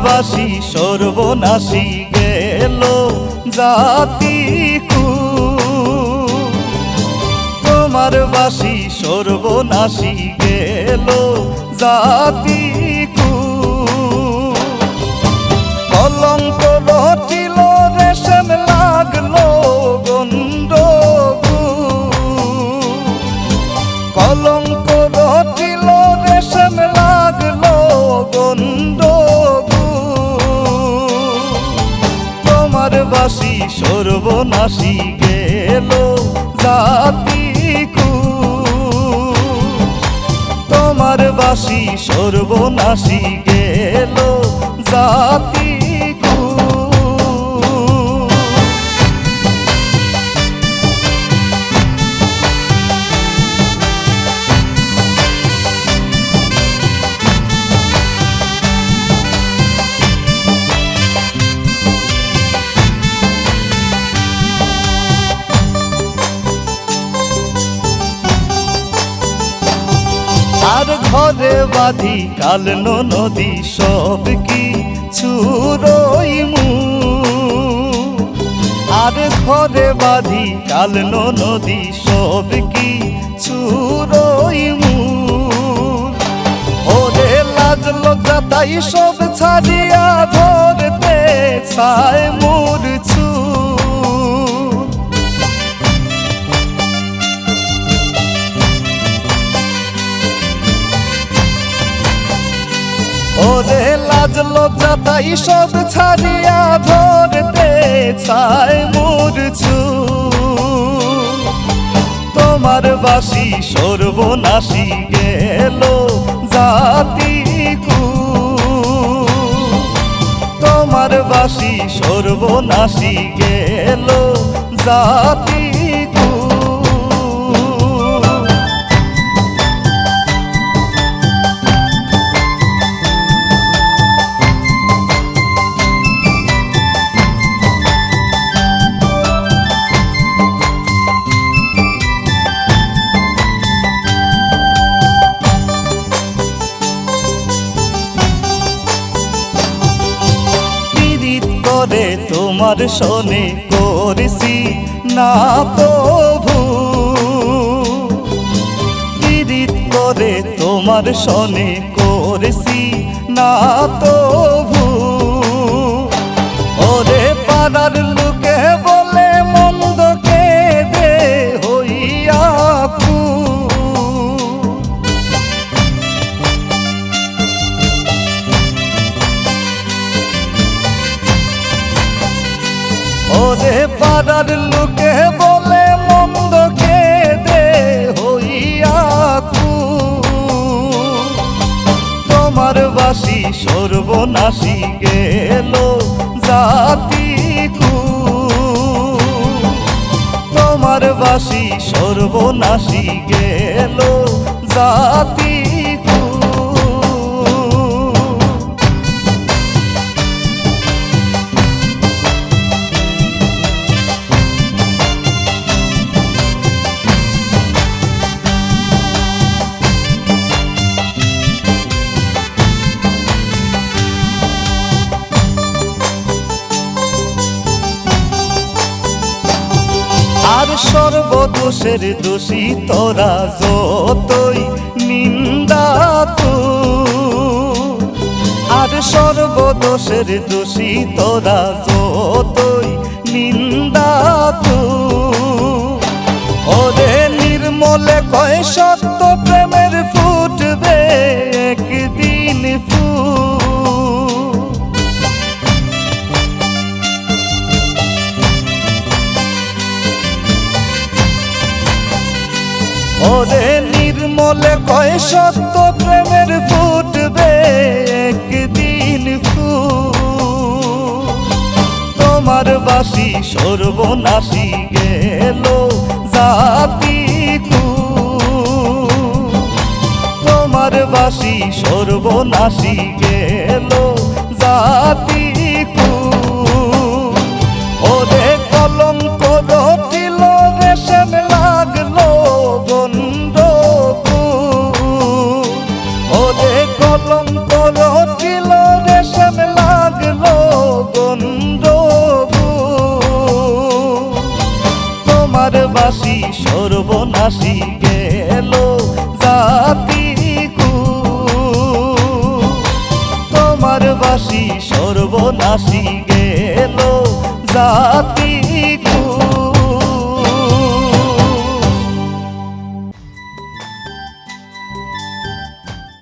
বাসি সর্বনাশী গেল জাতি তোমার বাসি সর্বনাশী গেল জাতি কলঙ্ক রটিল রেশম লাগলো গন্ধ কলঙ্ক রটিল রেশম লাগলো গন্ধ তোমার বাসি সর্বনাশী গেল জাতি তোমার বাসি সর্বনাশী গেল জাতি আর ঘরে বাঁধি কালনো নদী সব কি ছুরইমু আর ঘরে বাঁধি কালনো নদী সব কি ছুরইমু ওরে লাজ লজ্জা তাই সব ছাড়িয়া ধরতে চায় মূর্ছু ওরে লাজ লজ্জা তাই সব ছাড়িয়া ধরতে চায় মূর্ছু তোমার বাসি সর্বনাশী গেল জাতি তোমার বাসি সর্বনাশী গেল জাতি করে তোমার শোনে করেছি না তো পীড়িত করে তোমার শোনে করেছি না তো ওরে পাড়ার লোকে বলে মন্দকে দে হইয়া ওরে পাড়ার লোকে বলে মন্দকে দে হইয়া তোমার বাসি সর্বনাশী গেল জাতি তোমার বাসি সর্বনাশী গেল জাতি আর সর্বদোষের দোষী তোরা যতই নিন্দা আর সর্বদোষের দোষী তোরা যতই নিন্দা ওরে নির্মলে কয় সত্য প্রেমের ফুটবে একদিন ওরে নির্মলে কয় সত্য প্রেমের ফুটবে একদিন তোমার বাসি সর্বনাশী গেল জাতি তোমার বাসি সর্বনাশী গেল জাতি ওরে কলঙ্ক রটিল রেশম লাগলো গন্ধ ওরে কলঙ্ক রটিল রেশম লাগলো সর্বনাশী গেল জাতি তোমার বাসি সর্বনাশী গেল জাতি